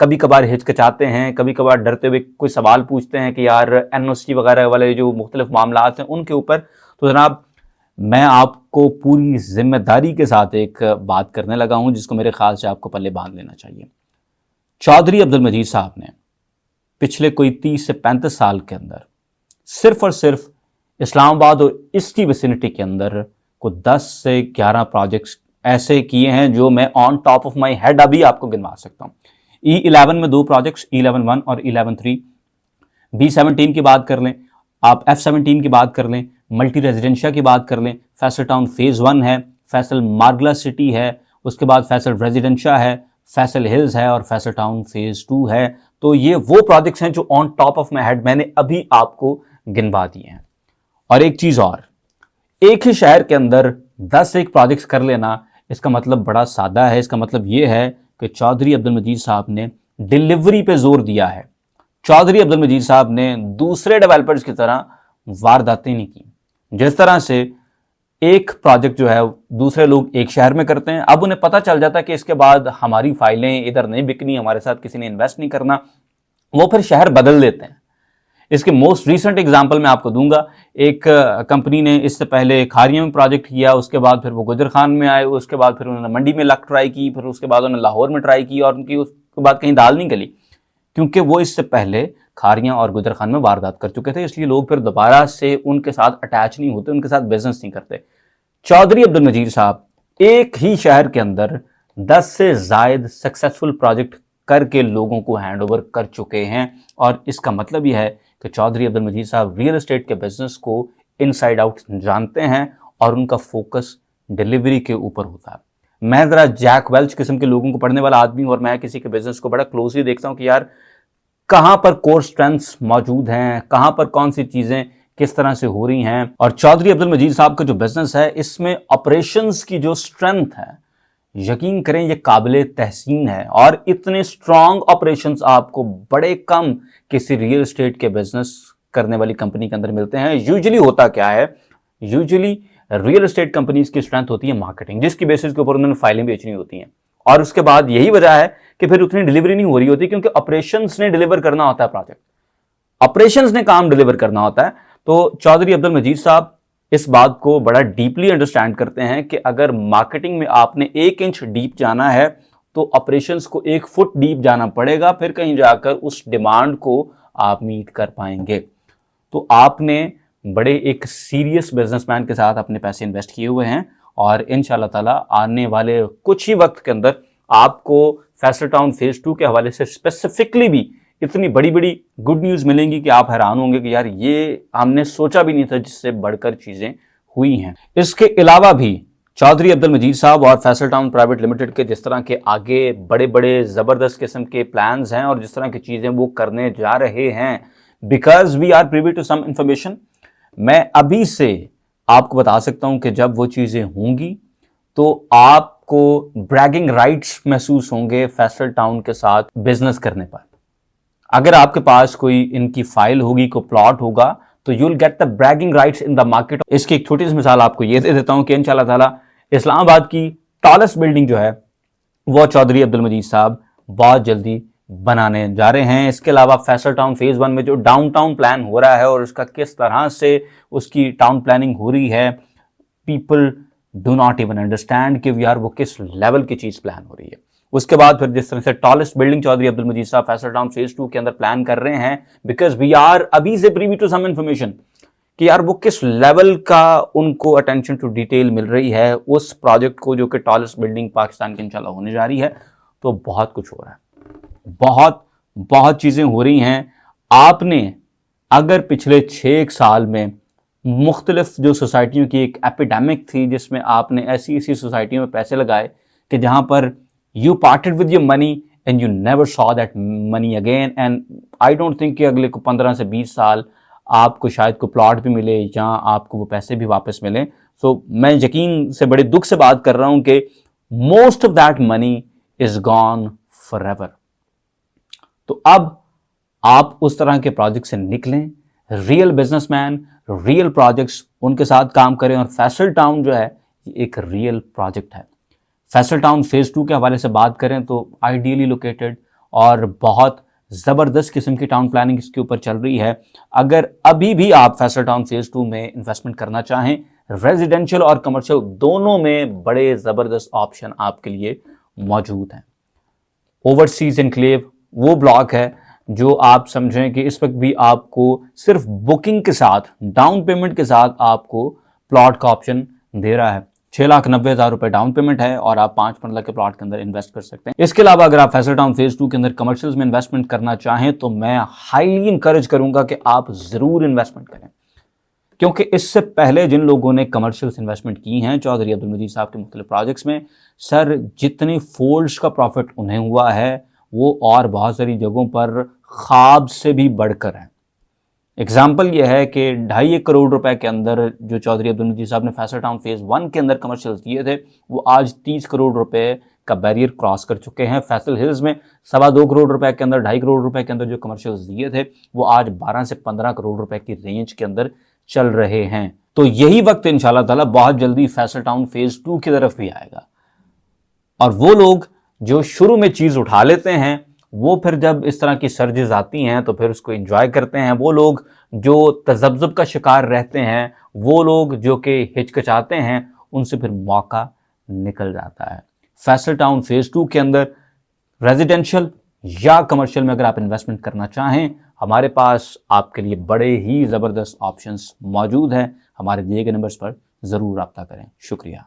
کبھی کبھار ہچکچاتے ہیں, کبھی کبھار ڈرتے ہوئے کوئی سوال پوچھتے ہیں کہ یار NOC وغیرہ والے جو مختلف معاملات ہیں ان کے اوپر, تو جناب میں آپ کو پوری ذمہ داری کے ساتھ ایک بات کرنے لگا ہوں جس کو میرے خیال سے آپ کو پلے باندھ لینا چاہیے. چودھری عبد المجید صاحب نے پچھلے کوئی 30 سے 35 سال کے اندر صرف اور صرف اسلام آباد اور اس کی ویسینٹی کے اندر کو 10 سے 11 پروجیکٹس ایسے کیے ہیں جو میں on top of my head ابھی آپ کو گنوا سکتا ہوں. E11 میں 2 پروجیکٹس, E11-1 اور E11-3. B17 کی بات کر لیں, آپ F17 کی بات کر لیں, ملٹی ریزیڈنشیا کی بات کر لیں, فیصل ٹاؤن فیز 1 ہے, فیصل مارگلا سٹی ہے, اس کے بعد فیصل ریزیڈنشیا ہے, فیصل ہلز ہے اور فیصل ٹاؤن فیز 2 ہے. تو یہ وہ پروجیکٹس ہیں جو on top of my head میں نے ابھی آپ کو گنوا دیے ہیں. اور ایک چیز اور, ایک ہی شہر کے اندر 10 ایک پروجیکٹس کر لینا, اس کا مطلب بڑا سادہ ہے. اس کا مطلب یہ ہے کہ چودھری عبد المجید صاحب نے ڈیلیوری پہ زور دیا ہے. چودھری عبد المجید صاحب نے دوسرے ڈیولپرز کی طرح وارداتیں نہیں کی. جس طرح سے ایک پروجیکٹ جو ہے دوسرے لوگ ایک شہر میں کرتے ہیں, اب انہیں پتہ چل جاتا ہے کہ اس کے بعد ہماری فائلیں ادھر نہیں بکنی, ہمارے ساتھ کسی نے انویسٹ نہیں کرنا, وہ پھر شہر بدل دیتے ہیں. اس کے موسٹ ریسنٹ اگزامپل میں آپ کو دوں گا. ایک کمپنی نے اس سے پہلے کھاریوں میں پروجیکٹ کیا, اس کے بعد پھر وہ گجر خان میں آئے, اس کے بعد پھر انہوں نے منڈی میں لک ٹرائی کی, پھر اس کے بعد انہوں نے لاہور میں ٹرائی کی, اور ان کی اس کے بعد کہیں دال نہیں گلی, کیونکہ وہ اس سے پہلے کھاریاں اور گجر خان میں واردات کر چکے تھے. اس لیے لوگ پھر دوبارہ سے ان کے ساتھ اٹیچ نہیں ہوتے, ان کے ساتھ بزنس نہیں کرتے. چودھری عبد المجید صاحب ایک ہی شہر کے اندر 10 سے زائد سکسیسفل پروجیکٹ کر کے لوگوں کو ہینڈ اوور کر چکے ہیں. اور اس کا مطلب یہ ہے کہ چودھری عبد المجید صاحب ریئل اسٹیٹ کے بزنس کو انسائیڈ آؤٹ جانتے ہیں اور ان کا فوکس ڈیلیوری کے اوپر ہوتا ہے. میں ذرا جیک ویلچ قسم کے لوگوں کو پڑھنے والا آدمی ہوں, اور میں کسی کے بزنس کو بڑا کلوزلی دیکھتا ہوں کہ یار کہاں پر کور سٹرینتھس موجود ہیں, کہاں پر کون سی چیزیں کس طرح سے ہو رہی ہیں. اور چودھری عبد المجید صاحب کا جو بزنس ہے اس میں آپریشنز کی جو سٹرینتھ ہے, یقین کریں یہ قابل تحسین ہے. اور اتنے سٹرانگ آپریشنز آپ کو بڑے کم کسی ریئل اسٹیٹ کے بزنس کرنے والی کمپنی کے اندر ملتے ہیں. یوزلی ہوتا کیا ہے, یوزلی ریئل اسٹیٹ کمپنیز کی سٹرینتھ ہوتی ہے مارکیٹنگ, جس کی بیسس کے اوپر انہوں نے فائلیں بیچنی ہوتی ہیں. اور اس کے بعد یہی وجہ ہے کہ پھر اتنی ڈیلیوری نہیں ہو رہی ہوتی, کیونکہ آپریشنز نے ڈیلیور کرنا ہوتا ہے پروجیکٹ, آپریشنز نے کام ڈیلیور کرنا ہوتا ہے. تو چودھری عبد المجید صاحب اس بات کو بڑا ڈیپلی انڈرسٹینڈ کرتے ہیں کہ اگر مارکیٹنگ میں آپ نے 1 انچ ڈیپ جانا ہے تو آپریشنز کو 1 فٹ ڈیپ جانا پڑے گا, پھر کہیں جا کر اس ڈیمانڈ کو آپ میٹ کر پائیں گے. تو آپ نے بڑے ایک سیریس بزنس مین کے ساتھ اپنے پیسے انویسٹ کیے ہوئے ہیں, اور انشاءاللہ تعالیٰ آنے والے کچھ ہی وقت کے اندر آپ کو فیصل ٹاؤن فیز 2 کے حوالے سے اسپیسیفکلی بھی اتنی بڑی بڑی گڈ نیوز ملیں گی کہ آپ حیران ہوں گے کہ یار یہ ہم نے سوچا بھی نہیں تھا, جس سے بڑھ کر چیزیں ہوئی ہیں. اس کے علاوہ بھی چودھری عبد المجید صاحب اور فیصل ٹاؤن پرائیویٹ لمیٹڈ کے جس طرح کے آگے بڑے بڑے زبردست قسم کے پلانز ہیں اور جس طرح کی چیزیں وہ کرنے جا رہے ہیں, because we are privy to some information, میں ابھی سے آپ کو بتا سکتا ہوں کہ جب وہ چیزیں ہوں گی تو آپ کو بریگنگ رائٹس محسوس ہوں گے فیصل ٹاؤن کے ساتھ بزنس کرنے پر. اگر آپ کے پاس کوئی ان کی فائل ہوگی, کوئی پلاٹ ہوگا, تو you will get the bragging rights in the market. اس کی ایک چھوٹی سی مثال آپ کو یہ دے دیتا ہوں کہ انشاءاللہ تعالیٰ اسلام آباد کی ٹالسٹ بلڈنگ جو ہے وہ چودھری عبد المجید صاحب بہت جلدی بنانے جا رہے ہیں. اس کے علاوہ فیصل ٹاؤن فیز 1 میں جو ڈاؤن ٹاؤن پلان ہو رہا ہے اور اس کا کس طرح سے اس کی ٹاؤن پلاننگ ہو رہی ہے, people do not even understand کہ یار وہ کس لیول کی چیز پلان ہو رہی ہے. اس کے بعد پھر جس طرح سے ٹالسٹ بلڈنگ چودھری عبد المجید صاحب فیصل ٹاؤن فیز 2 کے اندر پلان کر رہے ہیں, بیکاز وی آر ابھی سے پریوی ٹو سم انفارمیشن کہ یار وہ کس لیول کا ان کو اٹینشن ٹو ڈیٹیل مل رہی ہے اس پروجیکٹ کو جو کہ ٹالسٹ بلڈنگ پاکستان کی انشاءاللہ ہونے جا رہی ہے. تو بہت کچھ ہو رہا ہے, بہت چیزیں ہو رہی ہیں. آپ نے اگر پچھلے 6 سال میں مختلف جو سوسائٹیوں کی ایک ایپیڈیمک تھی جس میں آپ نے ایسی سوسائٹیوں میں پیسے لگائے کہ جہاں پر you parted with your money and you never saw that money again, and I don't think کہ اگلے کو 15 سے 20 سال آپ کو شاید کو پلاٹ بھی ملے یا آپ کو وہ پیسے بھی واپس ملیں. سو میں یقین سے بڑے دکھ سے بات کر رہا ہوں کہ most of that money is gone forever. تو اب آپ اس طرح کے پروجیکٹ سے نکلیں, real businessman, real projects ان کے ساتھ کام کریں. اور فیصل ٹاؤن جو ہے یہ ایک ریئل پروجیکٹ ہے. فیصل ٹاؤن فیز 2 کے حوالے سے بات کریں تو آئیڈیلی لوکیٹڈ اور بہت زبردست قسم کی ٹاؤن پلاننگ اس کے اوپر چل رہی ہے. اگر ابھی بھی آپ فیصل ٹاؤن فیز 2 میں انویسٹمنٹ کرنا چاہیں، ریزیڈینشل اور کمرشل دونوں میں بڑے زبردست آپشن آپ کے لیے موجود ہیں. اوورسیز انکلیو وہ بلاک ہے جو آپ سمجھیں کہ اس وقت بھی آپ کو صرف بکنگ کے ساتھ، ڈاؤن پیمنٹ کے ساتھ آپ کو پلاٹ کا آپشن دے رہا ہے. 6,90,000 روپے ڈاؤن پیمنٹ ہے اور آپ 5 مرلہ کے پلاٹ کے اندر انویسٹ کر سکتے ہیں. اس کے علاوہ اگر آپ فیصل ٹاؤن فیز 2 کے اندر کمرشلز میں انویسٹمنٹ کرنا چاہیں تو میں ہائیلی انکریج کروں گا کہ آپ ضرور انویسٹمنٹ کریں، کیونکہ اس سے پہلے جن لوگوں نے کمرشلز انویسٹمنٹ کی ہیں چودھری عبدالمجید صاحب کے مختلف پروجیکٹس میں، سر جتنی فولڈز کا پروفٹ انہیں ہوا ہے وہ اور بہت ساری جگہوں پر خواب سے بھی بڑھ کر ہیں. اگزامپل یہ ہے کہ 2.5 کروڑ روپے کے اندر جو چودھری عبدالمجید صاحب نے فیصل ٹاؤن فیز 1 کے اندر کمرشلز دیے تھے وہ آج 30 کروڑ روپے کا بیریئر کراس کر چکے ہیں. فیصل ہلز میں 2.25 کروڑ روپے کے اندر، 2.5 کروڑ روپے کے اندر جو کمرشلز دیے تھے وہ آج 12 سے 15 کروڑ روپے کی رینج کے اندر چل رہے ہیں. تو یہی وقت انشاءاللہ تعالی بہت جلدی فیصل ٹاؤن فیز 2 کی طرف بھی آئے گا، اور وہ لوگ جو شروع میں چیز اٹھا لیتے ہیں وہ پھر جب اس طرح کی سرجز آتی ہیں تو پھر اس کو انجوائے کرتے ہیں. وہ لوگ جو تذبذب کا شکار رہتے ہیں، وہ لوگ جو کہ ہچکچاتے ہیں، ان سے پھر موقع نکل جاتا ہے. فیصل ٹاؤن فیز 2 کے اندر ریزیڈینشل یا کمرشل میں اگر آپ انویسٹمنٹ کرنا چاہیں، ہمارے پاس آپ کے لیے بڑے ہی زبردست آپشنز موجود ہیں. ہمارے دیے گئے نمبرز پر ضرور رابطہ کریں. شکریہ.